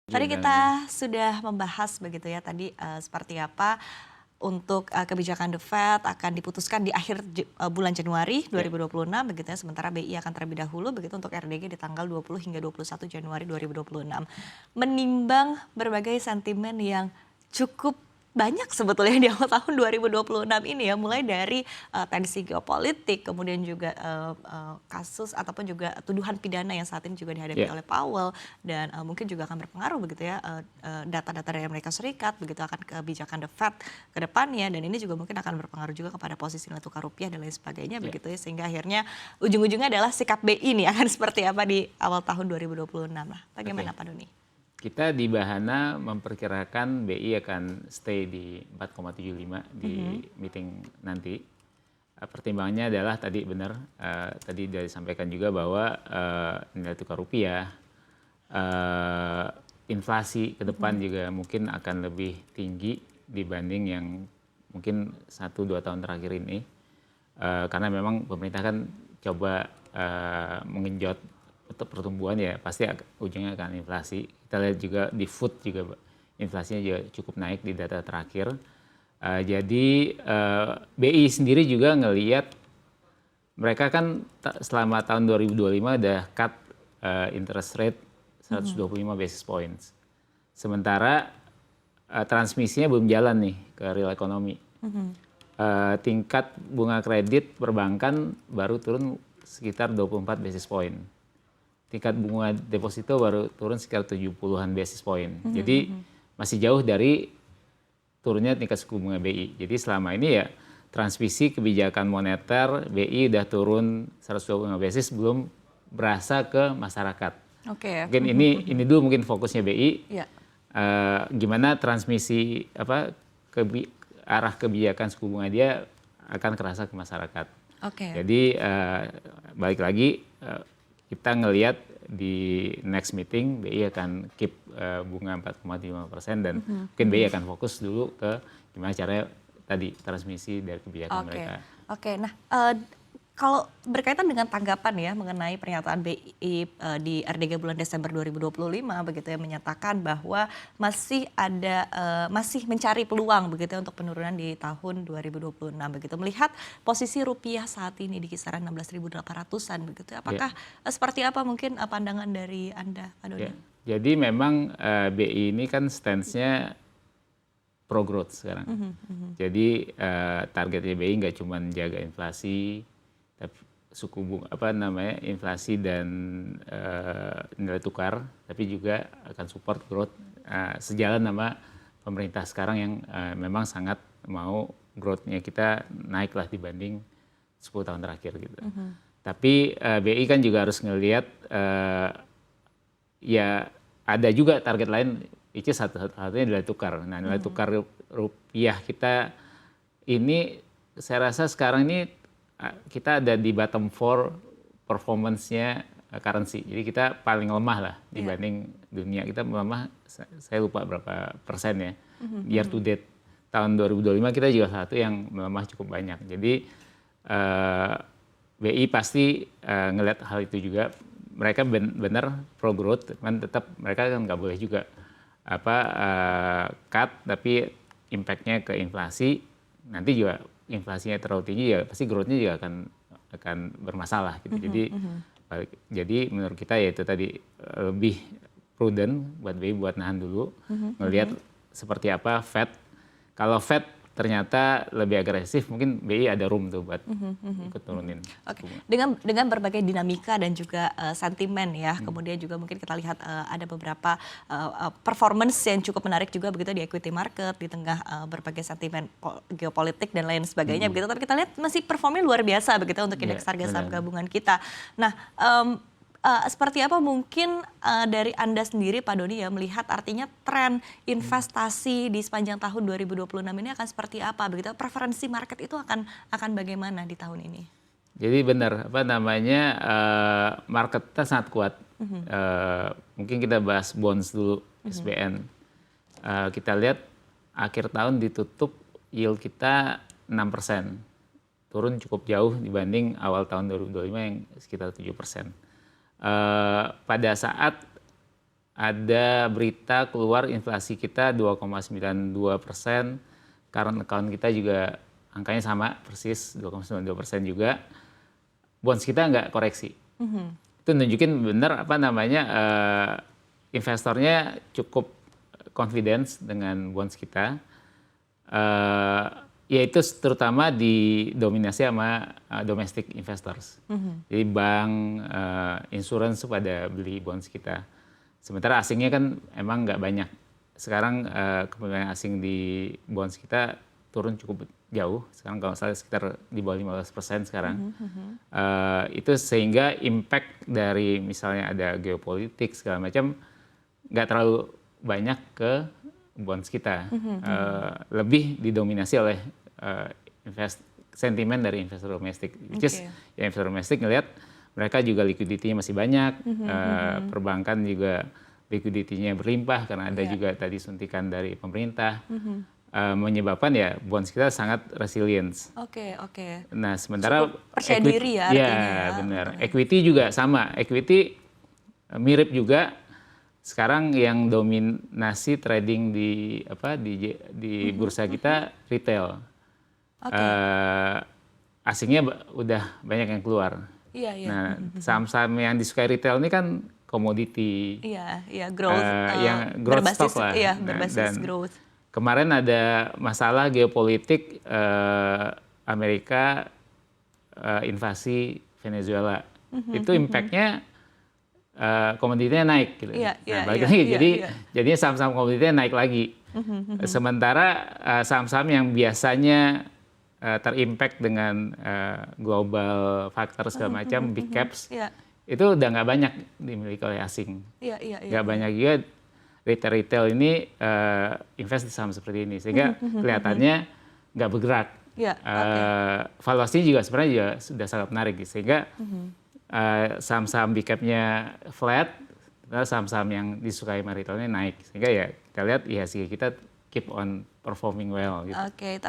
Tadi Gimana? kita sudah membahas begitu ya tadi seperti apa untuk kebijakan The Fed akan diputuskan di akhir bulan Januari Ya, 2026 begitu ya, sementara BI akan terlebih dahulu begitu untuk RDG di tanggal 20 hingga 21 Januari 2026. Menimbang berbagai sentimen yang cukup banyak sebetulnya di awal tahun 2026 ini ya, mulai dari tensi geopolitik, kemudian juga kasus ataupun juga tuduhan pidana yang saat ini juga dihadapi ya, oleh Powell, dan mungkin juga akan berpengaruh begitu ya data-data dari Amerika Serikat begitu akan kebijakan The Fed ke depannya, dan ini juga mungkin akan berpengaruh juga kepada posisi nilai tukar rupiah dan lain sebagainya ya. begitu ya, sehingga akhirnya ujung-ujungnya adalah sikap BI ini akan seperti apa di awal tahun 2026 lah. Bagaimana Oke. Pak Doni? Kita di Bahana memperkirakan BI akan stay di 4,75 di meeting nanti. Pertimbangannya adalah tadi benar, tadi sudah disampaikan juga bahwa nilai tukar rupiah, inflasi ke depan juga mungkin akan lebih tinggi dibanding yang mungkin 1-2 tahun terakhir ini. Karena memang pemerintah kan coba mengenjot pertumbuhan, ya pasti ujungnya akan inflasi. Kita lihat juga di food juga inflasinya juga cukup naik di data terakhir. Jadi BI sendiri juga ngelihat mereka kan selama tahun 2025 udah cut interest rate 125 basis points. Sementara transmisinya belum jalan nih ke real economy. Tingkat bunga kredit perbankan baru turun sekitar 24 basis point. Tingkat bunga deposito baru turun sekitar 70-an basis point. Jadi masih jauh dari turunnya tingkat suku bunga BI. Jadi selama ini ya transmisi kebijakan moneter BI udah turun 125 basis belum berasa ke masyarakat. Oke. Mungkin ini dulu mungkin fokusnya BI. Ya. Gimana transmisi arah kebijakan suku bunga dia akan kerasa ke masyarakat. Oke. Jadi balik lagi kita ngelihat di next meeting BI akan keep bunga 4,5% dan mungkin BI akan fokus dulu ke gimana caranya tadi transmisi dari kebijakan mereka. Oke. Nah, kalau berkaitan dengan tanggapan ya mengenai pernyataan BI di RDG bulan Desember 2025 begitu ya, menyatakan bahwa masih mencari peluang begitu ya untuk penurunan di tahun 2026 begitu. Melihat posisi rupiah saat ini di kisaran 16.800-an begitu. Apakah seperti apa mungkin pandangan dari Anda, Pak Doni? Ya. Jadi memang BI ini kan stance-nya pro growth sekarang. Jadi targetnya BI nggak cuma jaga inflasi, tapi suku bunga inflasi dan nilai tukar, tapi juga akan support growth sejalan sama pemerintah sekarang yang memang sangat mau growth-nya kita naik lah dibanding 10 tahun terakhir gitu. Tapi BI kan juga harus ngelihat ya ada juga target lain, itu satu-satunya nilai tukar. Nah, nilai tukar rupiah kita ini saya rasa sekarang ini kita ada di bottom 4 performance-nya currency. Jadi kita paling lemah lah dibanding dunia. Kita melemah, saya lupa berapa persen ya. Year to date tahun 2025 kita juga satu yang melemah cukup banyak. Jadi BI pasti ngelihat hal itu juga. Mereka benar pro growth, kan tetap mereka kan nggak boleh juga cut, tapi impact-nya ke inflasi nanti juga inflasinya terlalu tinggi ya pasti growth-nya juga akan bermasalah gitu. Jadi menurut kita ya itu tadi lebih prudent buat BI buat nahan dulu, ngelihat seperti apa Fed. Kalau Fed ternyata lebih agresif, mungkin BI ada room tuh buat ikut turunin. Oke. Dengan berbagai dinamika dan juga sentimen ya, kemudian juga mungkin kita lihat ada beberapa performance yang cukup menarik juga begitu di equity market di tengah berbagai sentimen geopolitik dan lain sebagainya begitu. Tapi kita lihat masih performnya luar biasa begitu untuk indeks harga saham gabungan kita. Nah, seperti apa mungkin dari Anda sendiri Pak Doni ya melihat artinya tren investasi di sepanjang tahun 2026 ini akan seperti apa begitu? Preferensi market itu akan bagaimana di tahun ini? Jadi benar market kita sangat kuat. Mungkin kita bahas bonds dulu, SBN. Kita lihat akhir tahun ditutup yield kita 6%. Turun cukup jauh dibanding awal tahun 2025 yang sekitar 7%. Pada saat ada berita keluar inflasi kita 2,92%, current account kita juga angkanya sama persis 2,92% juga, bonds kita nggak koreksi. Itu nunjukin benar investornya cukup confidence dengan bonds kita, yaitu terutama didominasi sama domestic investors. Jadi bank, insurance pada beli bonds kita. Sementara asingnya kan emang nggak banyak. Sekarang kepemilikan asing di bonds kita turun cukup jauh. Sekarang kalau salah sekitar di bawah 15% sekarang. Itu sehingga impact dari misalnya ada geopolitik segala macam nggak terlalu banyak ke bonds kita. Lebih didominasi oleh sentimen dari investor domestik. Which is ya investor domestik ngelihat mereka juga liquidity-nya masih banyak, perbankan juga liquidity-nya berlimpah karena ada juga tadi suntikan dari pemerintah, menyebabkan ya bonds kita sangat resilient. Nah sementara cukup percaya diri ya artinya. Ya benar. Equity juga sama. Equity mirip juga. Sekarang yang dominasi trading di bursa kita retail. Asingnya udah banyak yang keluar. Nah, saham-saham yang disukai retail ini kan komoditi. Growth. Yang growth stock lah. Berbasis growth. Kemarin ada masalah geopolitik Amerika invasi Venezuela. Itu impact-nya komoditinya naik. Gitu. Balik lagi. Jadinya saham-saham komoditinya naik lagi. Sementara saham-saham yang biasanya terimpact dengan global factor segala macam, big caps, itu udah nggak banyak dimiliki oleh asing. Nggak banyak juga retail ini invest di saham seperti ini, sehingga kelihatannya nggak bergerak. Valuasinya juga sebenarnya juga sudah sangat menarik, sehingga saham-saham big capnya flat, saham-saham yang disukai sama retailnya naik, sehingga ya kita lihat IHSG kita keep on performing well. Gitu.